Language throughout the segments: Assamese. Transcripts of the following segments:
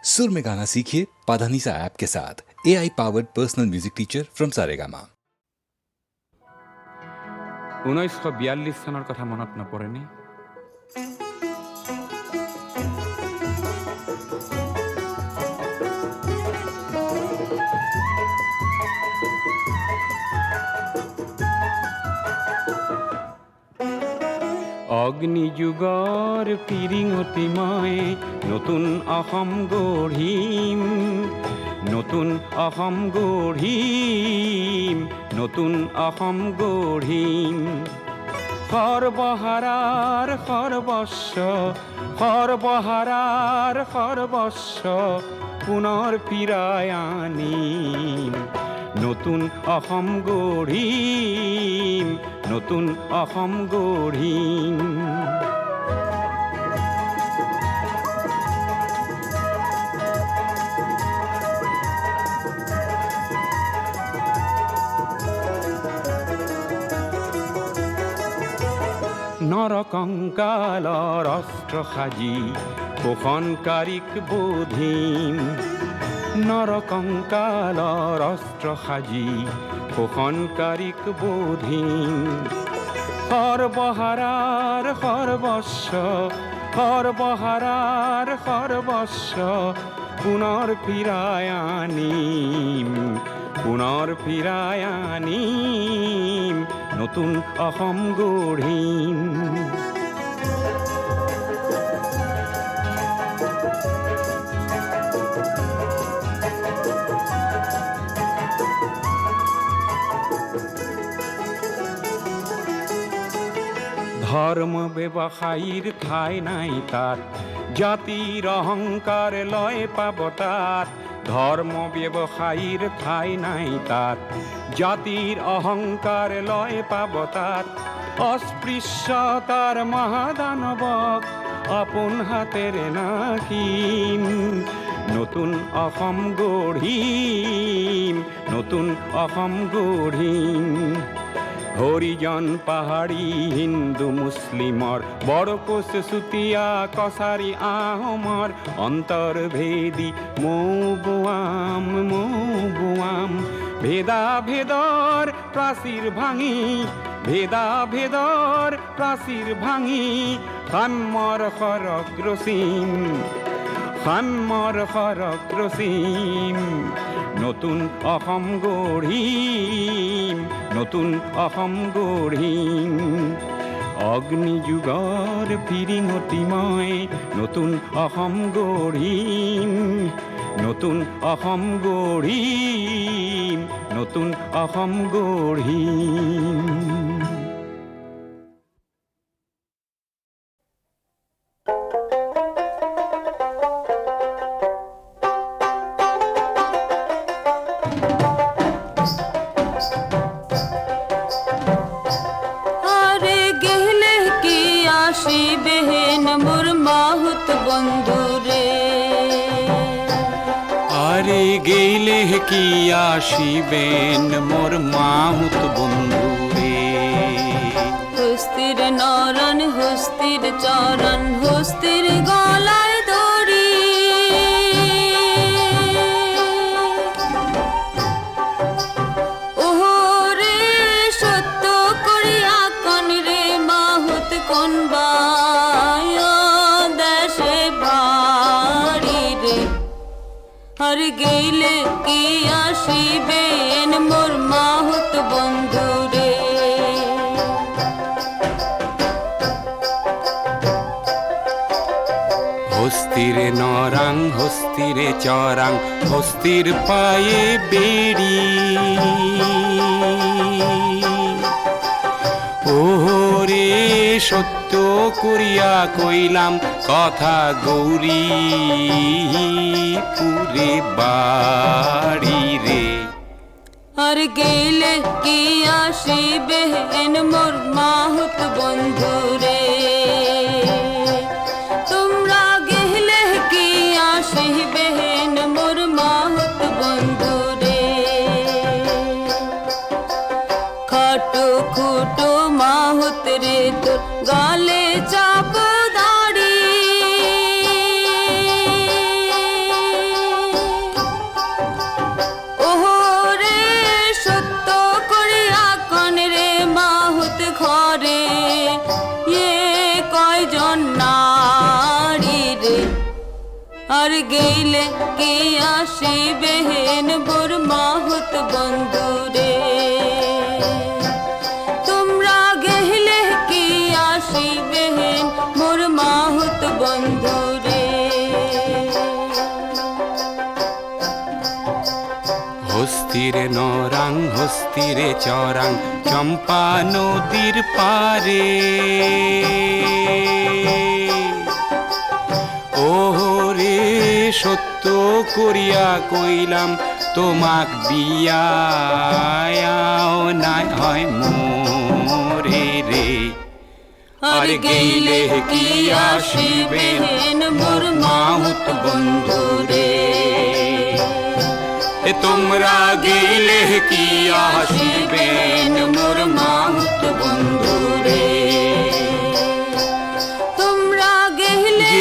सुर में गाना सीखिए पाधानीसा ऐप के साथ। AI powered personal music teacher from Saregama. 1942 চনৰ কথা মনত নপৰেনে? অগ্নিযুগৰ পিৰিঙতি মই নতুন অসম গঢ়িম, নতুন অসম গঢ়িম, নতুন অসম গঢ়িম। সৰ্বহাৰাৰ সৰ্বস্ব, সৰ্বহাৰাৰ সৰ্বস্ব পুনৰ ফিৰাই আনিম। নতুন অসম গঢ়িম, নতুন অসম গঢ়িম। নৰকংকালৰ অস্ত্ৰ সাজি শোষণকাৰীক বোধিম, নৰকংকালৰ অস্ত্ৰ সাজি শোষণকাৰীক বোধিম। সৰ্বহাৰাৰ সৰ্বস্ব, সৰ্বহাৰাৰ সৰ্বস্ব পুনৰ ফিৰাই আনিম, পুনৰ ফিৰাই আনিম। নতুন অসম গঢ়িম। ধৰ্ম ব্যৱসায়ীৰ ঠাই নাই তাত, জাতিৰ অহংকাৰ লয় পাব তাত। ধৰ্ম ব্যৱসায়ীৰ ঠাই নাই তাত, জাতিৰ অহংকাৰ লয় পাব তাত। অস্পৃশ্যতাৰ মহাদানৱক আপোন হাতেৰে নাশিম। নতুন অসম গঢ়িম, নতুন অসম গঢ়িম। হৰিজন পাহাৰী হিন্দু মুছলিমৰ, বৰকোচ চুতীয়া কছাৰী আহোমৰ অন্তৰ্ভেদী মৌ বোৱাম, মৌ বোৱাম। ভেদা ভেদৰ প্ৰাচীৰ ভাঙি, ভেদা ভেদৰ প্ৰাচীৰ ভাঙি সাম্যৰ সৰগ ৰচিম, সাম্যৰ সৰগ ৰচিম। নতুন অসম গঢ়িম, নতুন অসম গঢ়িম। অগ্নিযুগৰ পিৰিঙতি মই নতুন অসম গঢ়িম, নতুন অসম গঢ়িম, নতুন অসম গঢ়িম। গেলে কি আসিবেন মোর মাহুত বন্ধু রে। হস্তির নরণ, হস্তির চরণ, হস্তির গলায় দড়ি। ওহো রে সত্য করিয়া কন রে মাহুত কোন বায় দেশে বাড়ি রে। আর গেলে কি আসিবেন মোর মাহুত বন্ধু রে। হস্তিরে নরাং, হস্তিরে চরাং, হস্তির পায়ে বেড়ি। ওরে সত্য করিয়া কইলাম কথা গৌরী পুরে বাড়ি রে। আর গেলে কি আসিবেন মোর মাহুত বন্ধু রে। তোমরা গেলে কি আসিবেন মোর মাহুত বন্ধু রে। খাটো খুটো মাহুত রে তোর গালে চাপ দাড়ি। আর গেইলে কি আসিবেন মোর মাহুত বন্ধুরে তোমরা গেইলে কি আসিবেন মোর মাহুত বন্ধুরে হস্তিরে নরাং হস্তিরে চরাং চম্পা নদীর পারে ওরে সত্য করিয়া কইলাম তোমাক বিয়াও নাই হয় মোরে রে আর গেইলে কি আসিবেন মোর মাহুত বন্ধুরে তোমরা গেলে কি আসিবেন মোর মাহুত বন্ধুরে তোমরা গেইলে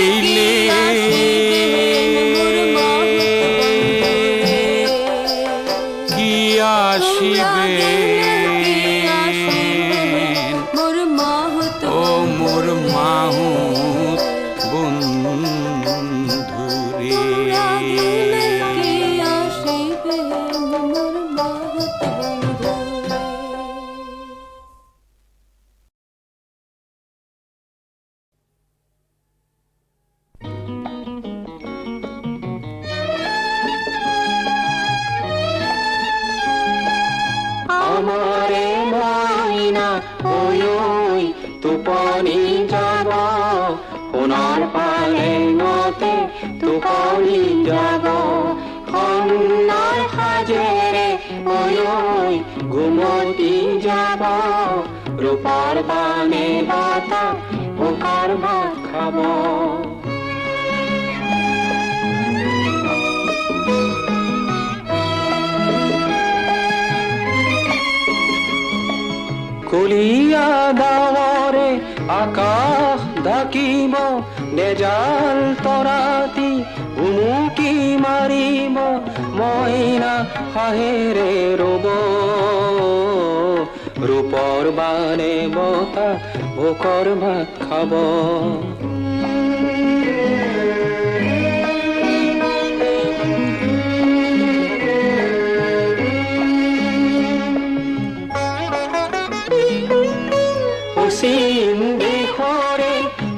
কি আসিবেন মোর মাহুত ও মোর মাহুত বন্ধুরে কি আসিবেন মোর মাহুত বন্ধুরে আমারে ময়না ওই ওই তুপনি যাব সোনার পালে নতে তুপনি যাব কন্যার সাজেৰে ওই ওই ঘুমতি যাব ৰূপৰ বানে বাতা বোকাৰ ভাত খাব কুলিয়া ডাৱৰে আকাশ ঢাকিব নেজাল তৰাতি উমুকি মাৰিব মইনা হাঁহেৰে ৰব ৰূপৰ বানে বতা ভোকৰ ভাত খাব পশ্চিম দিশৰে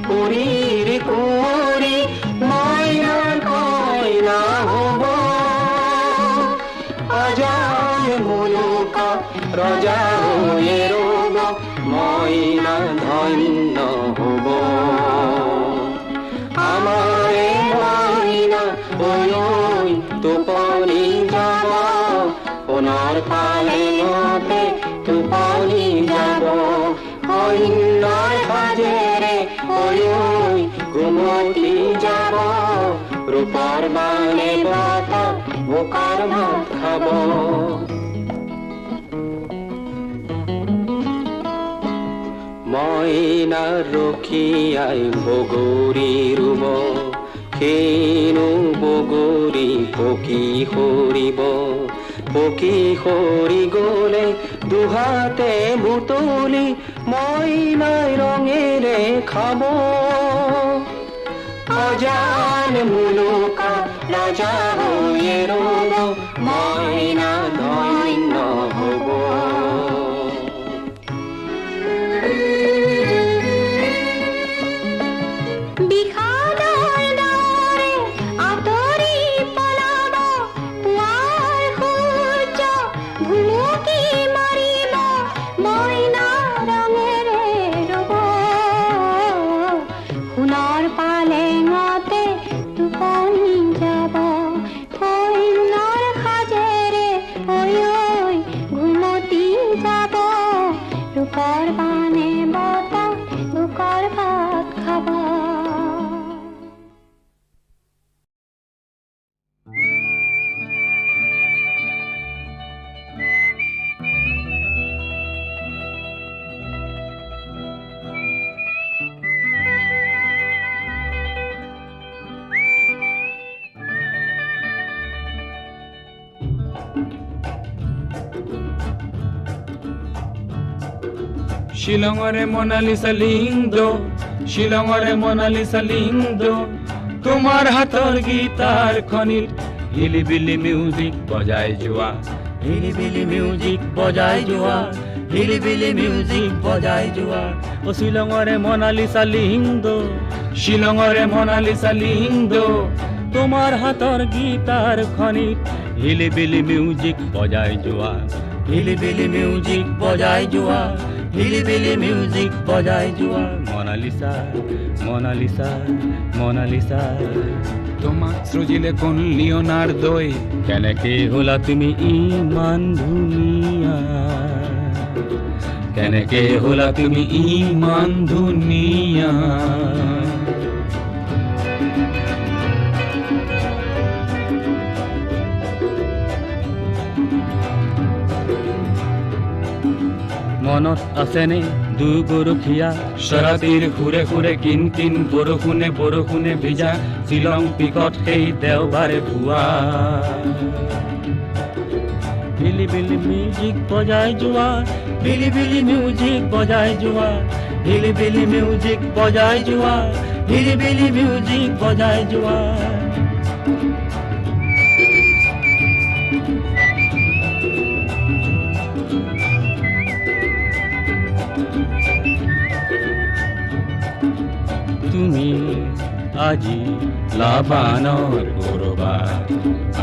কুৰিৰ কুঁৱৰী মইনা কইনা হ'ব অজয় মুলুকা ৰজা হৈয়ে ৰ'ব মইনা ধন্য হ'ব আমাৰে মইনা ঐ ঐ টোপনি যাব সোণৰ পালেঙতে টোপনি যাব অন্যৰ সাজেৰে ঐ ঐ ঘুমতি যাব ৰূপৰ বানে বতা বোকাৰ ভাত খাব মইনা ৰখীয়াই বগৰী ৰুব কিনো বগৰী পকি সৰিব পকি সৰি গ'লে দুহাতে বুটলি মইনাই ৰঙেৰে খাব অজান মুলুকা ৰজা হৈয়ে ৰ'ব মইনা ধন্য হ'ব শিলঙৰে মনালিসা লিংদো শিলঙৰে মনালিসা লিংদো তোমাৰ হাতৰ গীতাৰ খনিত হিলিবিলি মিউজিক বজাই যোৱা হিলিবিলি মিউজিক বজাই যোৱা হিলিবিলি মিউজিক বজাই যোৱা ও শ্বিলঙৰে মনালিছা লিংদো শ্বিলঙৰে মনালিছা লিংদো তোমাৰ হাতৰ গীতাৰ খনিত হিলিবিলি মিউজিক বজাই যোৱা হিলিবিলি মিউজিক বজাই যোৱা হিলিবিলি মিউজিক বজাই যোৱা মনালিছা মনালিছা মনালিছা তোমাক সৃজিলে কোন লিওনাৰ্দই কেনেকে হলা তুমি ইমান ধুনীয়া কেনেকে হলা তুমি ইমান ধুনীয়া মনত আছেনে দুগৰখীয়া শৰাতিৰ সুৰে সুৰে কিন কিন বৰষুণে বৰষুণে ভিজা শ্বিলং পিকত সেই দেওবাৰে ভুৱা হিলিবিলি মিউজিক বজাই যোৱা হিলিবিলি মিউজিক বজাই যোৱা হিলিবিলি মিউজিক বজাই যোৱা হিলিবিলি মিউজিক বজাই যোৱা তুমি আজি লাবানৰ কৰবাত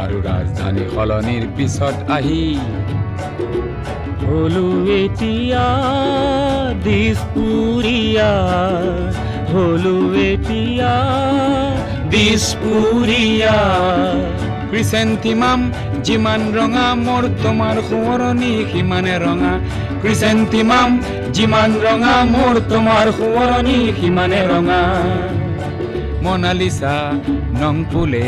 আৰু ৰাজধানী সলনিৰ পিছত আহি হলো এতিয়া দিছপুৰীয়া হলো এতিয়া দিছপুৰীয়া ক্ৰিচেণ্টিমাম যিমান ৰঙা মোৰ তোমাৰ সোঁৱৰণি সিমানে ৰঙা ক্ৰিচেণ্টিমাম যিমান ৰঙা মোৰ তোমাৰ সোঁৱৰণি সিমানে ৰঙা মনালিছা নংপুলে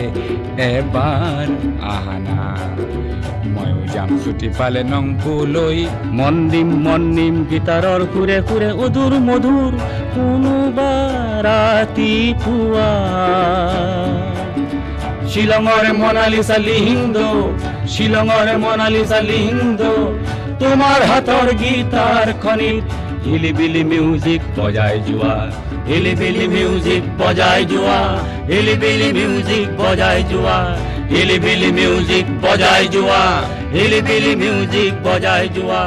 এবাৰ আহানা ময়ো যাম ছুটি পালে নংপুলৈ মন দিম গীটাৰৰ সুৰে সুৰে অধুৰ মধুৰ কোনোবা ৰাতিপুৱা শ্বিলঙৰে মনালিছা লিংদো শ্বিলঙৰে মনালিছা লিংদো তোমাৰ হাতৰ গীতাৰ খনিত হিলিবিলি মিউজিক বজাই যোৱা হিলিবিলি মিউজিক বজাই যোৱা হিলিবিলি মিউজিক বজাই যোৱা হিলিবিলি মিউজিক বজাই যোৱা হিলিবিলি মিউজিক বজাই যোৱা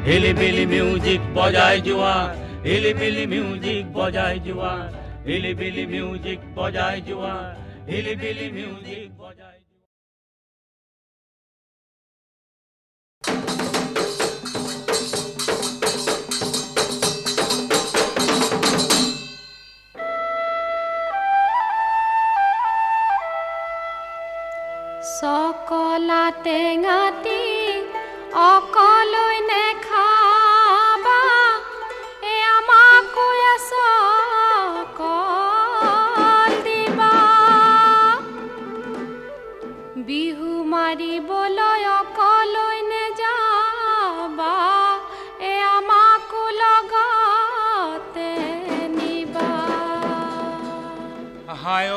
হিলিবিলি মিউজিক বজাই যোৱা হিলিবিলি মিউজিক বজাই যোৱা হিলিবিলি মিউজিক বজাই যোৱা হিলিবিলি মিউজিক বজাই সকলা টেঙাটি অকলৈ নেখাবা এ আমাকো সকল দিবা বিহু মাৰিবলৈ অকলৈ নেযাবা এ আমাকো লগতে নিবা হায়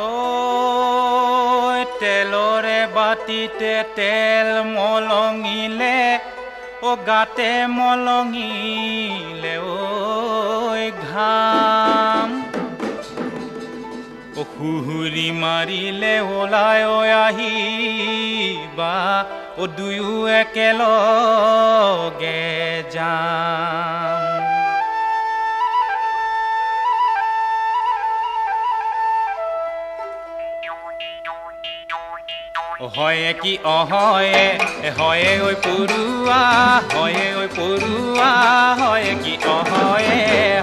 তেলৰে বাতিতে তেল মলঙিলে ও গাতে মলঙিলে ঐ ঘাম ও হুহুৰি মাৰিলে ওলাই আহিবা ও দুয়ো একেলগে যাম হয়ে কি অহয়ে হয়ে ঐ পৰুৱা হয়ে ঐ পৰুৱা হয়ে কি অহয়ে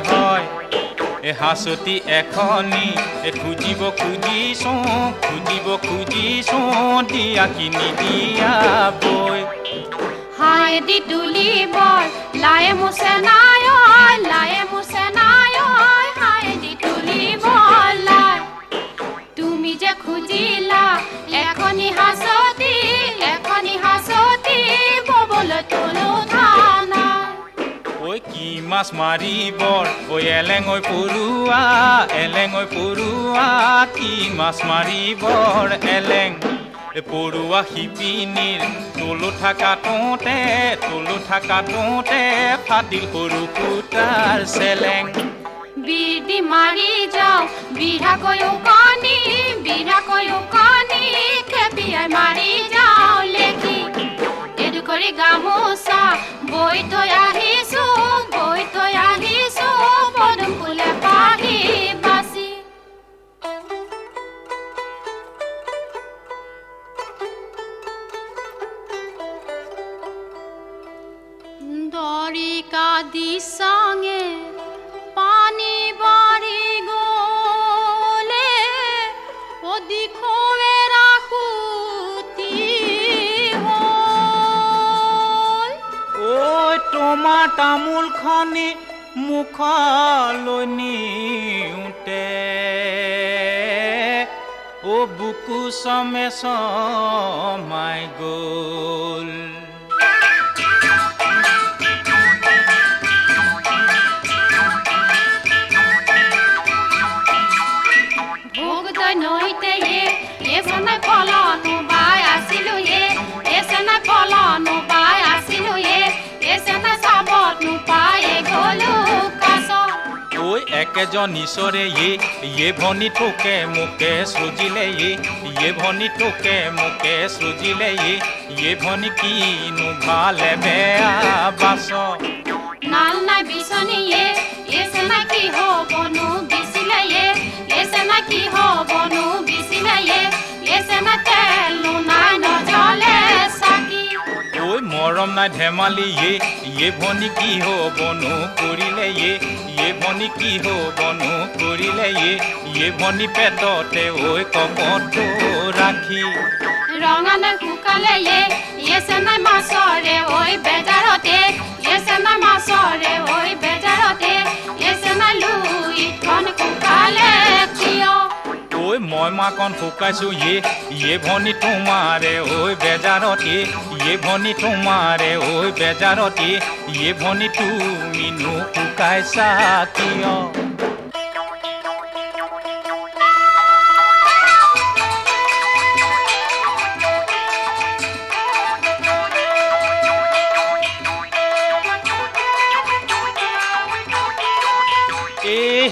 হয় এ হাঁচতি এখনি খুজিব খুজিছো দিয়া কিনি দিয়া বৈ হায় দি তুলিবৰ লায়ে মুছে নাই হায় দি তুলিবৰ লাই তুমি যে খুজিলা এখনি হাঁচতি ববলৈ তোলো ধানা ঐ কি মাছ মাৰিবৰ ঐ এলেং ঐ পৰুৱা কি মাছ মাৰিবৰ এলেং পৰুৱা শিপিনীৰ তোলো থাকা তোঁতে ফাটিল সৰু ফুটাৰ চেলেং বিৰদি মাৰি যাওঁ বিৰাকৈ উকনি খেপিয়াই মাৰি যাওঁ লেখি এডোখৰি গামোচা বৈ থৈ আহিছো পদুম ফুলে পাহি বাচি দৰিকা দিচাঙে পানী বাঢ়ি গ'লে অদিশৰে ৰাখুতি হ'ল ঐ তোমাৰ তামোলখনি মুখলৈ নিওঁতে অ বুকু চমে চমাই গ'ল নৈতে এচনাই পলনো বাই আছিলো এচনাই পলনো বাই আছিলো এচনাই চাবত নোপাই গলো কাছ ঐ একেজন ঈশ্বৰে ইয়ে ভনী তোকে মোকে সৃজিলে ইয়ে ভনী তোকে মোকে সৃজিলে ইয়ে ভনী কিনো ভালে বেয়া বাচ নাল নাই বিচনী এচনাই কি হবনো বিচিলে এচনাই কি হবনো বিচিলে এচনাই তেলো নাই নজলে চাকি ঐ মৰম নাই ধেমালি ইয়ে ভনী কি হবনো কৰিলে ইয়ে ভনী কি হবনো কৰিলে ইয়ে ভনী পেটতে ঐ কপটো ৰাখি ৰঙা নাই শুকালে এচনাই মাছৰে ঐ বেজাৰতে এচনাই মাছৰে ঐ বেজাৰতে এচনাই লুইখন শুকালে কিয় ঐ মই মাকন শুকাইছো ইয়ে ভনী তোমাৰে ঐ বেজাৰতে ইয়ে ভনী তোমাৰে ঐ বেজাৰতে ইয়ে ভনী তুমিনো শুকাইছা কিয়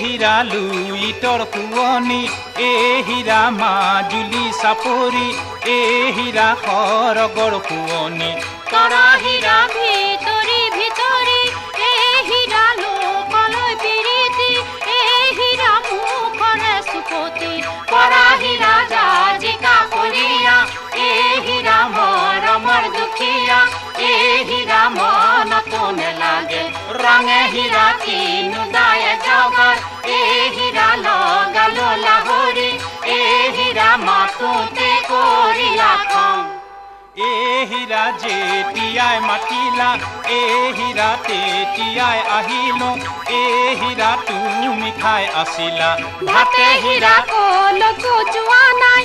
হীৰা লুইতৰ শুৱনি হীৰা মাজুলী চাপৰি হীৰা সৰগৰ শুৱনি তৰা হীৰা ভিতৰি হীৰা লোকলৈ বিৰিতি হীৰা মুখৰে চুপতি পৰা হীৰা জাজিকা কলীয়া হীৰা মৰমৰ দুখীয়া হীৰা মনতো নেলাগে ৰঙে হীৰা কিনো দায়ে জগত হীৰা লগালো লাহৰি হীৰা মাতোতে কৰিলা খং হীৰা যেতিয়াই মাতিলা হীৰা তেতিয়াই আহিলো হীৰা তুমি খাই আছিলা ভাতে হীৰা কলকো যোৱা নাই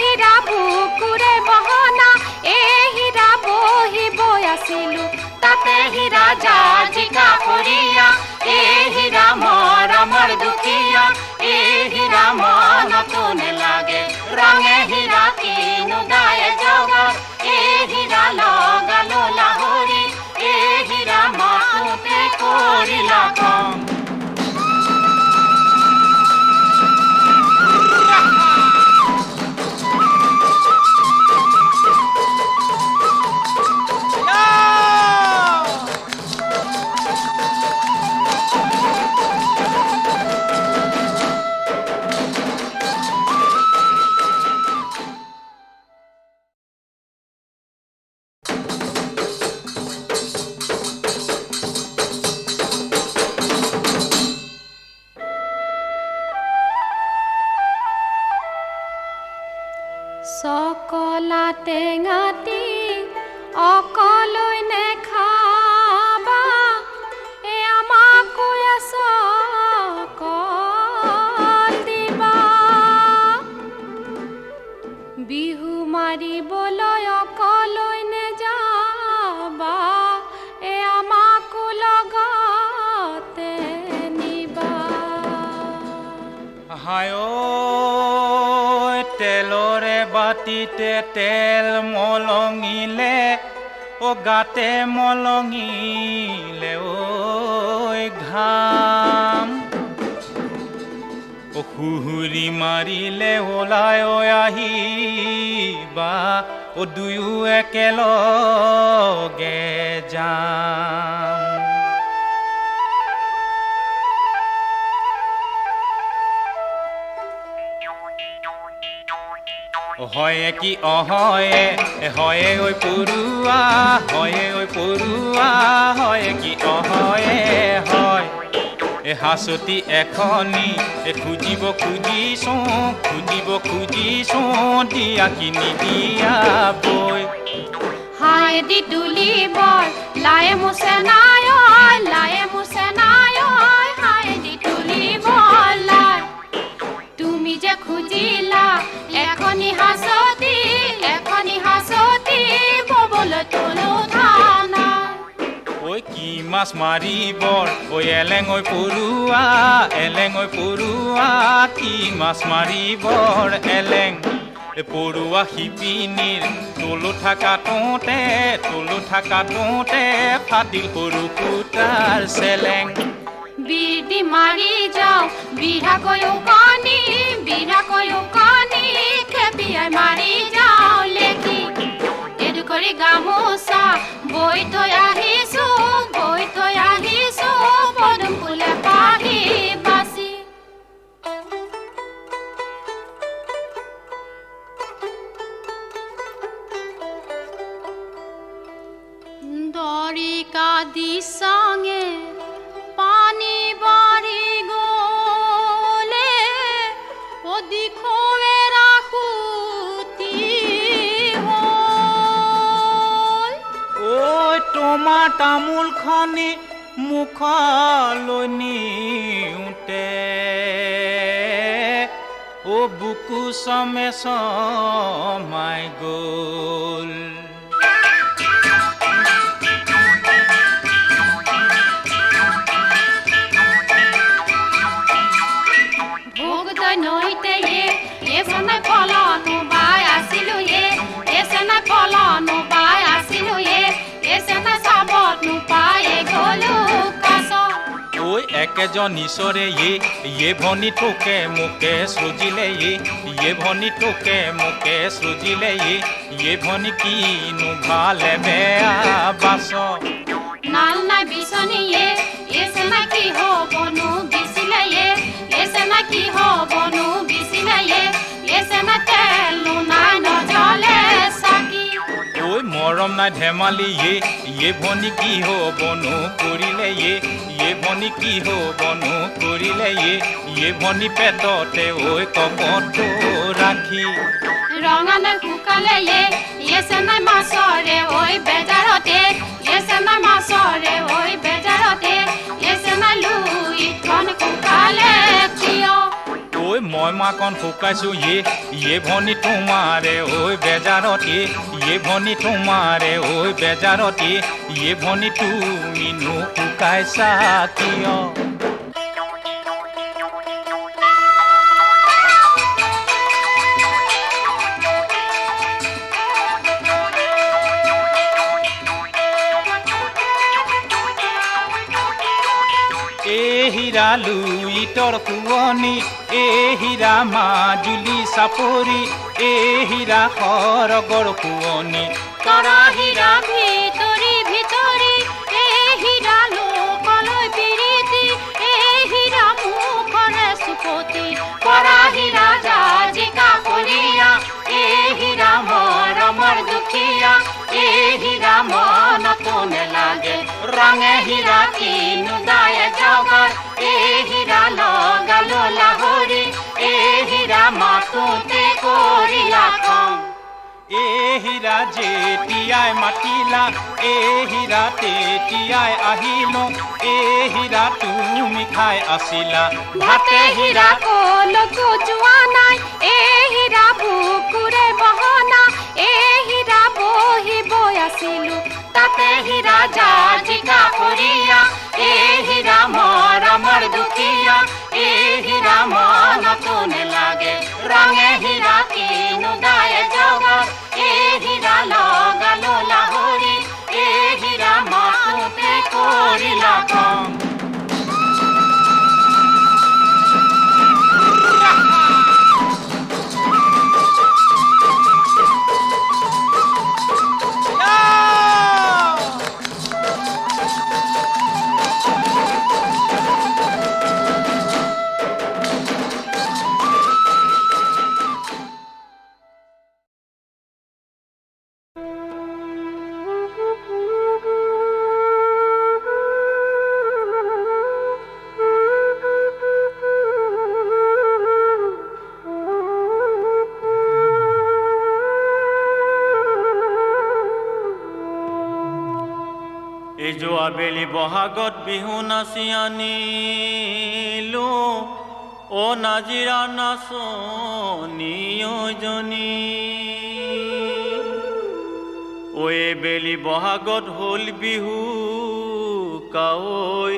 হীৰা বুকুৰে বহনা হীৰা বহিব আছিলো তাতে হীৰা জাজিকা কৰিয়া হীৰা মৰমৰ দুখীয়া হীৰা মনতো নেলাগে ৰঙে হীৰা কিনো দায়ে জগত হীৰা লগালো লাহৰি হীৰা মাতোতে কৰিলা খং সকলা টেঙাটি অকলৈ নেখাবা আমাকো সকল দিবা বিহু মাৰিবলৈ অকলৈ নেযাবা আমাকো লগতে নিবা হায় তেলৰে বাতিতে তেল মলঙিলে গাতে মলঙিলে ঘাম সুহুৰি মাৰিলে ওলাই আহিবা দুয়ো একেলগে যাম হয়ে কি অহয়ে হয়ে ঐ পৰুৱা হয়ে ঐ পৰুৱা হয়ে কি অহয়ে হয় হাঁচতি এখনি খুজিব খুজিছো দিয়া কিনি দিয়া বৈ হায় দি তুলিবৰ লায়ে মুছে নাই হায় দি তুলিবৰ লাই তুমি যে খুজিলা এখনি হাঁচতি ববলৈ তোলো ধানা ঐ কি মাছ মাৰিবৰ ঐ এলেং ঐ পৰুৱা কি মাছ মাৰিবৰ এলেং পৰুৱা শিপিনীৰ তোলো থাকাটোতে ফাটিল সৰু ফুটাৰ চেলেং বিৰদি মাৰি যাওঁ বিৰাকৈ উকনি খেপিয়াই মাৰি যাওঁ লেখি এডোখৰি গামোচা বৈ থৈ আহিছো পদুম ফুলে পাহি বাচি দৰিকা দিচাঙে পানী বাঢ়ি গ'লে অদিখৰে ৰাখোতি হ'ল ঐ তোমাৰ তামোলখনি মুখলৈ নিওঁতে বুকু চমাই গ'ল নৈতে এচনাই পলনো বাই আছিলো এচনাই পলনো বাই আছিলো এচনাই চাবত নোপাই গলো কাছ ঐ একেজন ঈশ্বৰে ভনী তোকে মোকে সৃজিলে ভনী তোকে মোকে সৃজিলে ভনী কিনো ভালে বেয়া বাচ নাল নাই বিচনী এচনাই কি হবনো বিচিলে এচনাই কি হবনো বিচিলে এচনাই তেলো নাই নজলে চাকি ঐ মৰম নাই ধেমালি ভনী কি হবনো কৰিলে ভনী কি হবনো কৰিলে ভনী পেটতে ঐ কপটো ৰাখি ৰঙা নাই শুকালে এচনাই মাছৰে ঐ বেজাৰতে এচনাই মাছৰে ঐ বেজাৰতে এচনাই লুইখন শুকালে কিয় ঐ মই মাকন শুকাইছো ভনী তোমাৰে ঐ বেজাৰতে ভনী তোমাৰে ঐ বেজাৰতে ভনী তুমিনো শুকাইছা কিয় হীৰা লুইটৰ শুৱনি হীৰা মাজুলী চাপৰি হীৰা সৰগৰ শুৱনি তৰা হীৰা ভিতৰি হীৰা লোকলৈ পিৰিতি হীৰা মুখৰে চুপতি পৰা হীৰা জাজিকা কলীয়া হীৰা মৰমৰ দুখীয়া হীৰা মনতো নেলাগে ৰঙে হীৰা কিনো দায়ে জগত হীৰা লগালো লাহৰি হীৰা মাতোতে কৰিলা খং হীৰা যেতিয়াই মাতিলা হীৰা তেতিয়াই আহিলো হীৰা তুমি খাই আছিলা ভাতে হীৰা কলৈকো যোৱা নাই হীৰা বুকুৰে বহনা হীৰা বহিব আছিলো তাতে হীৰা জাজিকা কৰিয়া হীৰা মৰমৰ দুখীয়া হীৰা মনতো নেলাগে ৰঙে হীৰা কিনো দায়ে জগত হীৰা লগালো লাহৰি হীৰা মাতোতে কৰিলা খং এই যোৱা বেলি বহাগত বিহু নাচি আনিলো অ নাজিৰা নাচনী জনী ঐ বেলি বহাগত হ'ল বিহু কাৱৈ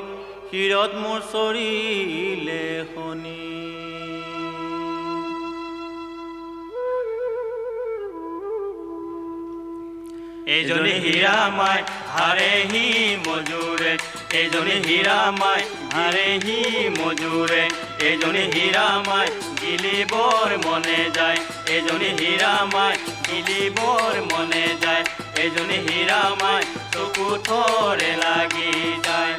শিৰত মোৰ চৰিলে শনি এইজনী হীৰা মাই হাৰেহি মজুৰে এইজনী হীৰা মাই হাৰেহি মজুৰে এইজনী হীৰা মাই গিলিবৰ মনে যায় এইজনী হীৰা মাই গিলিবৰ মনে যায় এইজনী হীৰা মাই চকু থৰে লাগি যায়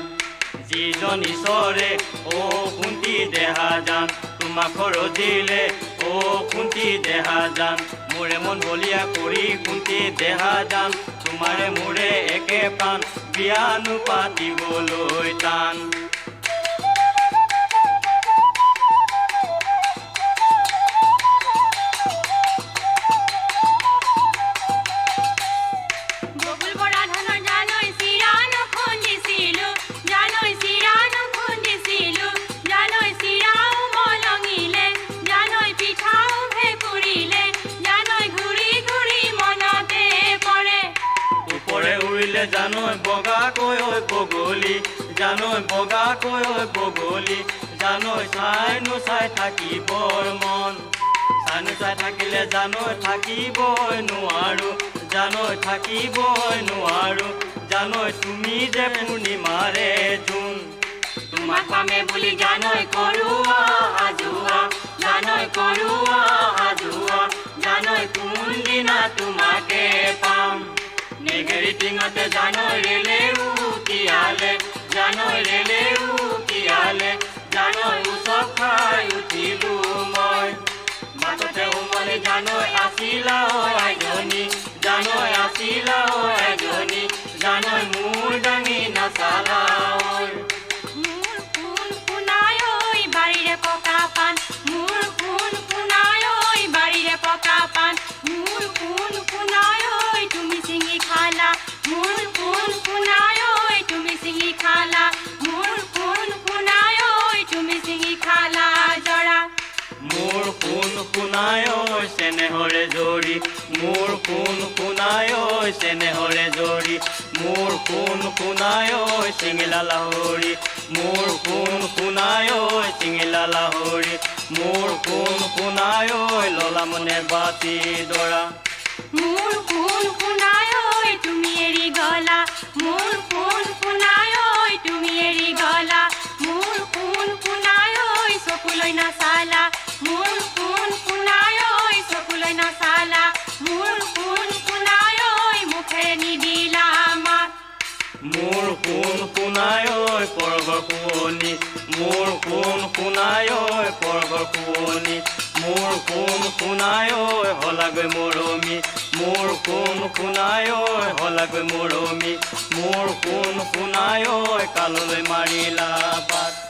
যিজন ঈশ্বৰে অ কুন্তি দেহা যান তোমাক দিলে অ কুন্তি দেহা যান মোৰে মন বলিয়া কৰি কুন্তি দেহা যান তোমাৰে মোৰে একে প্ৰাণ বিয়ানো পাতিবলৈ টান জানৈ বগাকৈ ঐ বগলী জানৈ বগাকৈ ঐ বগলী জানৈ চাইনো চাই থাকিবৰ মন চাইনো চাই থাকিলে জানৈ থাকিবই নোৱাৰো জানৈ থাকিবই নোৱাৰো জানৈ তুমি যে পূৰ্ণিমাৰে জোন তোমাক পামে বুলি জানৈ কৰোৱা আজোৱা জানৈ কৰোৱা আজোৱা জানৈ কোনদিনা তোমাকে পাম নেগেৰি টিঙতে জানৈ ৰেলে উকিয়ালে জানৈ ৰেলে উকিয়ালে জানৈ উচপ খাই উঠিলো মই মাততে উমলি জানৈ আছিলা এজনী জানৈ আছিলা এজনী জানৈ মোৰ দাঙি নাচালা মোৰ কোন কোনাই ঐ বাৰীৰে পকা পাণ মোৰ কোন কোনাই ঐ বাৰীৰে পকা পাণ মোৰ কোন কোনাই ঐ তুমি চিঙি খালা মোৰ কোন কোনাই ঐ তুমি চিঙি খালা মোৰ কোন কোনাই ঐ তুমি চিঙি খালা জৰা মোৰ কোন কোনাই ঐ চেনেহৰে জৰি মোৰ কোন কোনাই ঐ চেনেহৰে জৰি মোৰ কোন কোনাই ঐ চিঙিলা লাহৰি মোৰ কোন কোনাই ঐ চিঙিলা লাহৰি মোৰ কোন কোনাই ঐ ললা মনে বাতি দৰা মোৰ কোন কোনাই ঐ তুমি এৰি গলা মোৰ কোন কোনাই ঐ তুমি এৰি গলা মোৰ কোন কোনাই ঐ চকুলৈ নাচালা মোৰ কোন কোনাই ঐ চকুলৈ নাচালা মোৰ কোন কোনাই ঐ মুখেৰে নিদিলা মাত মোৰ কোন কোনাই ঐ পৰ্বৰ শুৱনি মোৰ কোন কোনাই ঐ পৰ্বৰ শুৱনি মোৰ কোন কোনাই ঐ হলাগৈ মৰমি মোৰ কোন কোনাই ঐ হলাগৈ মৰমি মোৰ কোন কোনাই ঐ কাললৈ মাৰিলা বাট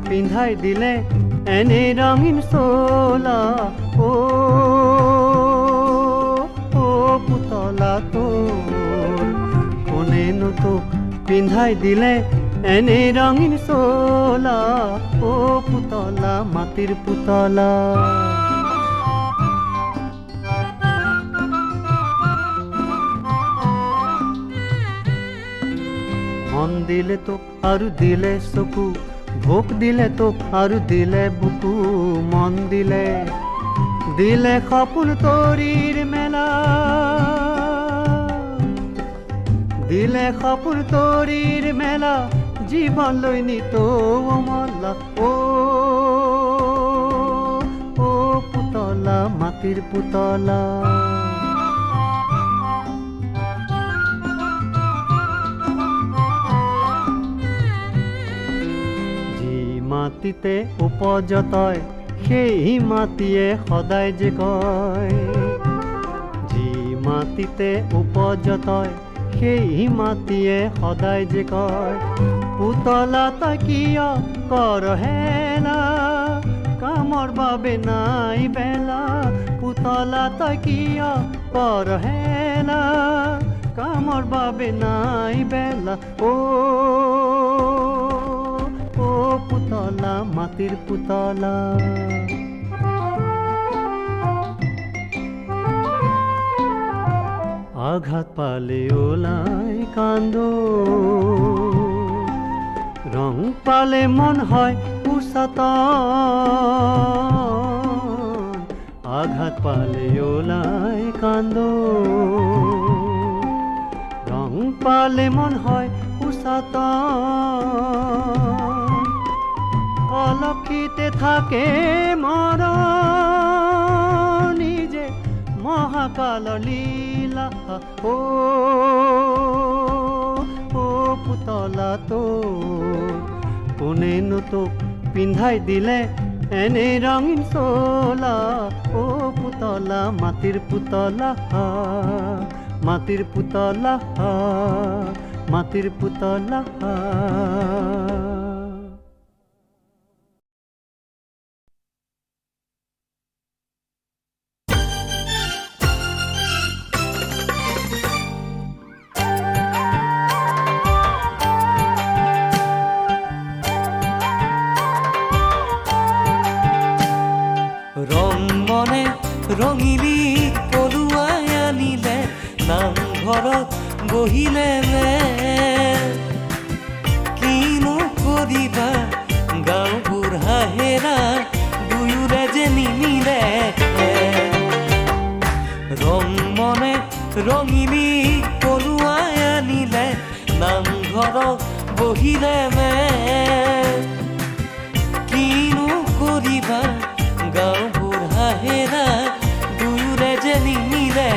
পিন্ধাই দিলে এনে ৰঙীন চোলা ও পুতলা তোৰ কোনেনো তোক পিন্ধাই দিলে এনে ৰঙীন চোলা ও পুতলা মাটিৰ পুতলা দিলে তোক আৰু দিলে চকু, ভোক দিলে তোক আৰু দিলে বুকু, মন দিলে দিলে সপোন তৰিৰ মেলা, দিলে সপোন তৰিৰ মেলা, জীৱন লৈ নিত অমলা। অ পুতলা, মাটিৰ পুতলা। যি মাটিতে উপজ তই, সেই মাটিয়ে সদায় যে কয়, যি মাটিতে উপজ তই, সেই মাটিয়ে সদায় যে কয়, পুতলা তই কিয় কৰ হেলা, কামৰ বাবে নাই বেলা, পুতলা তই কিয় কৰ হেলা, কামৰ বাবে নাই বেলা। অ পুতলা, মাটিৰ পুতলা। আঘাত পালে ওলাই কান্দ, ৰং পালে মন হয় উচতন, আঘাত পালে ওলাই কান্দ, ৰং পালে মন হয় উচতন, অলক্ষিতে থাকে মৰণ, নিজে মহাকালৰ লীলা। অ পুতলা তোৰ কোনেনো তোক পিন্ধাই দিলে এনে ৰঙীন চোলা, অ পুতলা, মাটিৰ পুতলা, মাটিৰ পুতলা, মাটিৰ পুতলা। ৰঙিলী পলুৱাই আনিলে, নামঘৰত বহিলে নে, কিনো কৰিবা গাঁও বুঢ়া হেৰা, দুয়োৰে যে নিমিলে। ৰং মনে ৰঙিলী পলুৱাই আনিলে, নামঘৰত বহিলে নে, কিনো কৰিবা গাঁও বুঢ়া হেৰা, দুয়োৰে যে নিমিলে।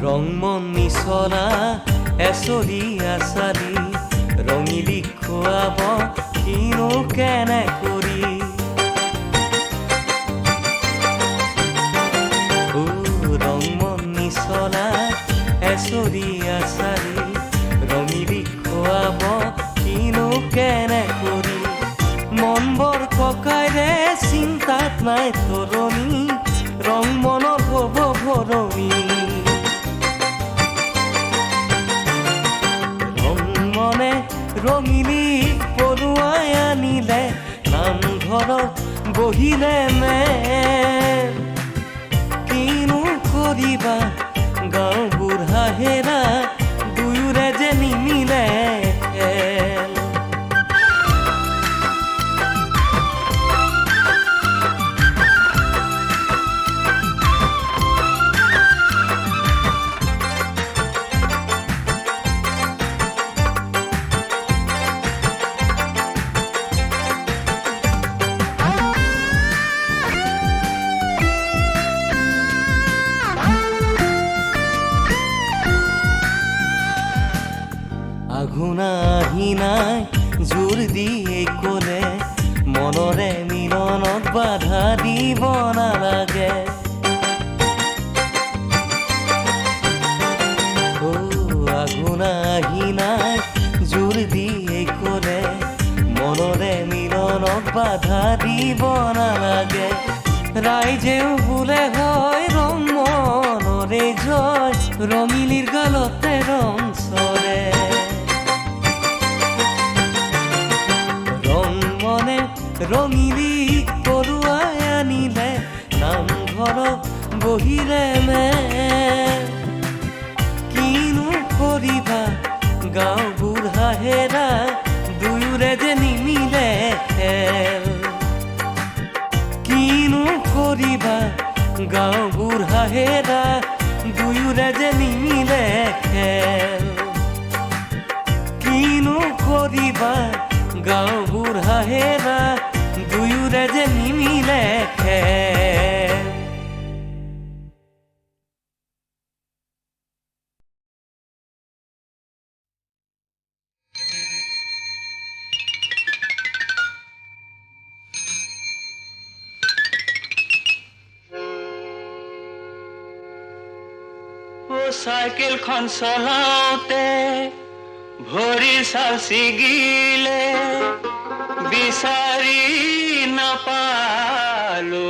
ৰং মন মিছলা এচৰি আচালি, ৰঙিলী খুৱাব কিনো কেনে কৰি, ৰং মন মিছলা এচৰি আচালি, ৰঙিলী খুৱাব কিনো কেনে কৰি, মন বৰ ককাইৰে চিন্তাত নাই তৰণি, ৰং মনত হ'ব ভৰণি। ৰঙিলী পলুৱাই আনিলে, নামঘৰত বহিলে নে, কিনো কৰিবা গাঁও বুঢ়া হেৰা, দুয়োৰে যে নিমিলে। আঘোনা আহিনাই জোৰ দিয়ে ক'লে, মনৰে মিলনত বাধা দিব নালাগে। আঘোনা আহিনাই জোৰ দিয়ে ক'লে, বাধা দিব নালাগে ৰাইজেও বোলে হয় ৰং মনৰে জয় ৰঙিলীৰ গালতে ৰং চৰে ৰং মনে ৰঙিলী কৰুৱাই আনিলে নামঘৰত বহিলে মে কিনো কৰিবা গাঁও বুঢ়া হেৰা দুয়োৰে যে নিমিলে খেল কিনো কৰিবা গাঁও বুঢ়া হেৰা দুয়োৰে যে নিমিলে খেল কিনো কৰিবা গাঁও বুঢ়া হেৰা দুয়োৰে যে নিমিলে খেল চাইকেলখন চলাওঁতে ভৰি চাল ছিগিলে বিচাৰি নাপালো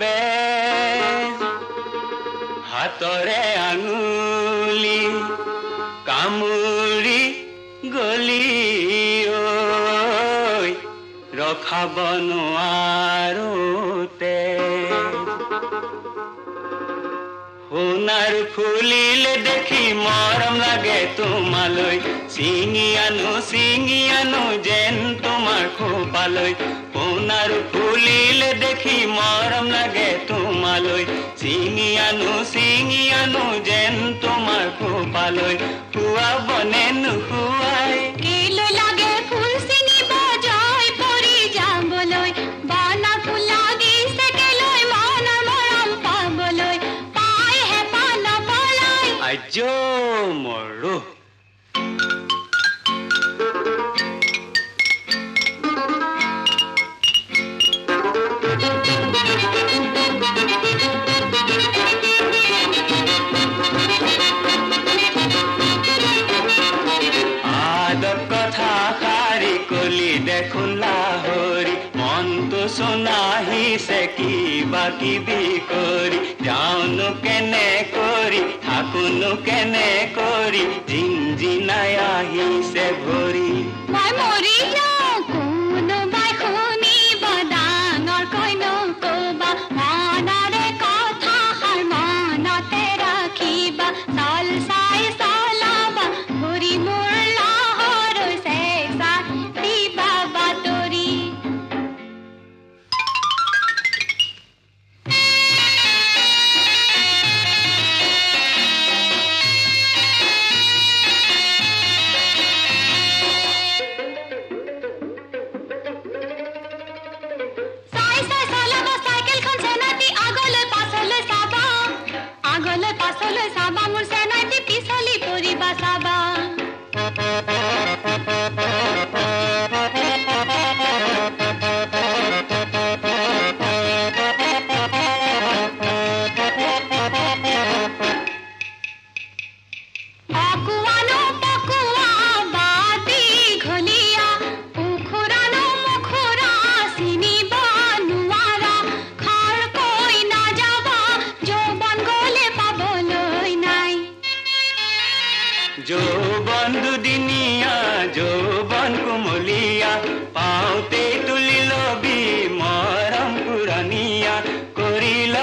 বেজ হাতৰে আঙুলি কামুৰি গলি ঐ ৰখাব নোৱাৰো সোণাৰ ফুলিলে দেখি মৰম লাগে তোমালৈ চিঙি আনো যেন তোমাৰ খোপালৈ সোণাৰ ফুলিলে দেখি মৰম লাগে তোমালৈ চিঙি আনো যেন তোমাৰ খোপালৈ খুৱাবনে নোখোৱাই কেলৈ লাগে ফুল চিঙিব জয় পৰি যাবলৈ বানা ফুল লাগিছে কেলৈ মনৰ মৰম পাবলৈ পাইহে পান পলাই আজ মৰো দেখোন লাহৰি মনটো চোনাহিছে কিবা কিবি কৰি যাওনো কেনে কৰি থাকোনো কেনে কৰি জিনজিনাই আহিছে ভৰি মই মৰি যাওঁ কোনোবাই শুনিব ডাঙৰকৈ নকবা মনৰে কথাষাৰ মনতে ৰাখিবা চল চাই চলাবা ঘূৰি মোৰ লাহৰ চেঁচা দিবা বাতৰি পাছলৈ চাবা মোৰ চেনাইটি পিছলি পৰিবা চাবা অকুৱানো পকুৱা বাতি ঘলিয়া উখুৰানো মুখুৰা চিনিব নোৱাৰা খৰকৈ নাযাবা যৌৱন গলে পাবলৈ নাই যৌৱন দুদিনীয়া যৌৱন কুমলীয়া পাওঁতে তুলি লবি মৰম পুৰণীয়া কৰিল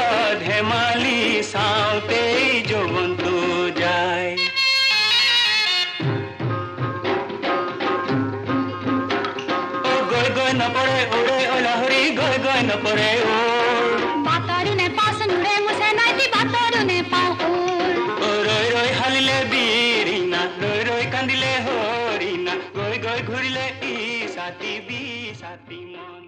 ধেমালি চাওঁতেই যৌৱনটো যায় গৈ নপৰে ওৰে লাহৰি গৈ নপৰে বাতৰু নে পাচন উৰে মুছে নাইটি বাতৰু নে পাওঁ ৰৈ হালিলে বিৰিণা ৰৈ কান্দিলে হৰিণা গৈ ঘূৰিলে ই ছাতি বি ছাতি মন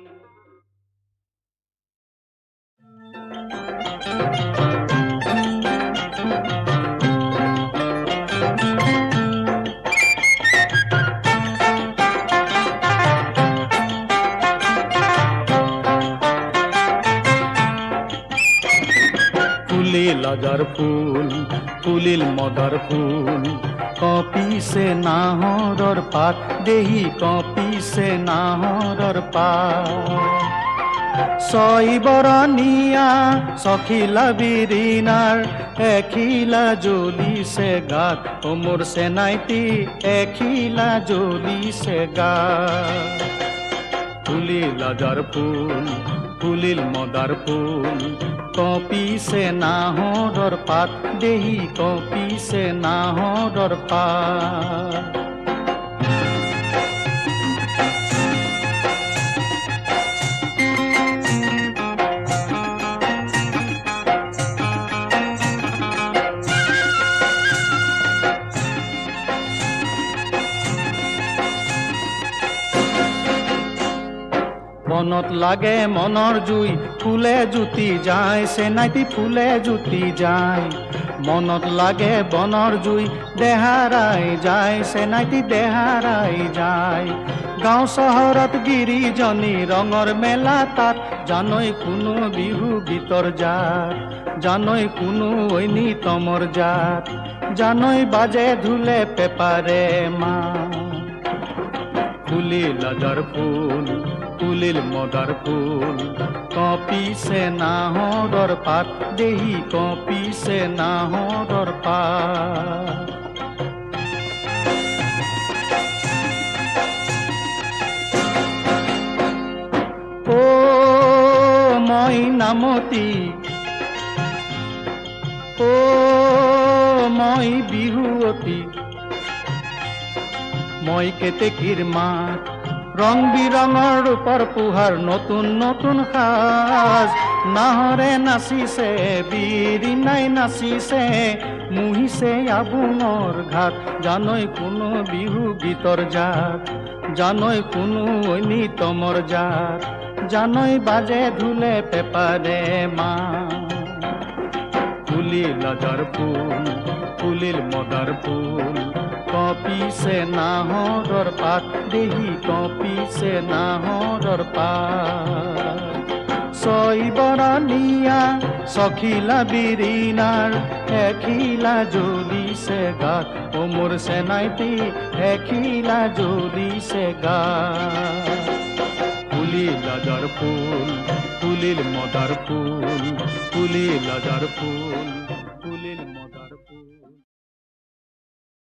ফুলিল আজাৰ ফুল ফুলিল মদাৰ ফুল কঁপিছে নাহৰৰ পাত দেহি কঁপিছে নাহৰৰ পাত ছয় বৰণীয়া চখিলা বিৰিণাৰ এখিলা জ্বলিছে গাত অ মোৰ চেনাইটি এখিলা জ্বলিছে গাত ফুলিল আজাৰ ফুল ফুলিল মদাৰ ফুল কঁপিছে নাহৰৰ পাত দেহি কঁপিছে নাহৰৰ পাত মনত লাগে মনৰ জুই ফুলে জুতি যায় চেনাইটি ফুলে জুতি যায় মনত লাগে বনৰ জুই দেহাৰাই যায় চেনাইটি দেহাৰাই যায় গাঁও চহৰত গিৰিজনী ৰঙৰ মেলা তাত জানৈ কোনো বিহু গীতৰ জাত জানৈ কোনো ঐনিতমৰ জাত জানৈ বাজে ঢোলে পেপাৰে মা ফুলিল আজাৰ ফুল ফুলিল মদাৰ ফুল কঁপিছে নাহৰৰ পাত দেহি কঁপিছে নাহৰৰ পাত অ মই নামতি অ মই বিহুৱতী মই কেতেকীৰ মাত ৰং বিৰঙৰ ৰূপৰ পোহাৰ নতুন নতুন সাজ নাহৰে নাচিছে বিৰিণাই নাচিছে মুহিছে আবুঙৰ ঘাট জানৈ কোনো বিহু গীতৰ জাত জানৈ কোনো ঐনিতমৰ জাত জানৈ বাজে ঢোলে পেপাৰে মা ফুলিল আজাৰ ফুল ফুলিল মদাৰ ফুল কঁপিছে নাহৰৰ পাত দেহি কঁপিছে নাহৰৰ পাত ছয় বৰণীয়া চখিলা বিৰিণাৰ এখিলা জ্বলিছে গাত অ মোৰ চেনাইটি এখিলা জ্বলিছে গাত ফুলিল আজাৰ ফুল ফুলিল মদাৰ ফুল ফুলিল আজাৰ ফুল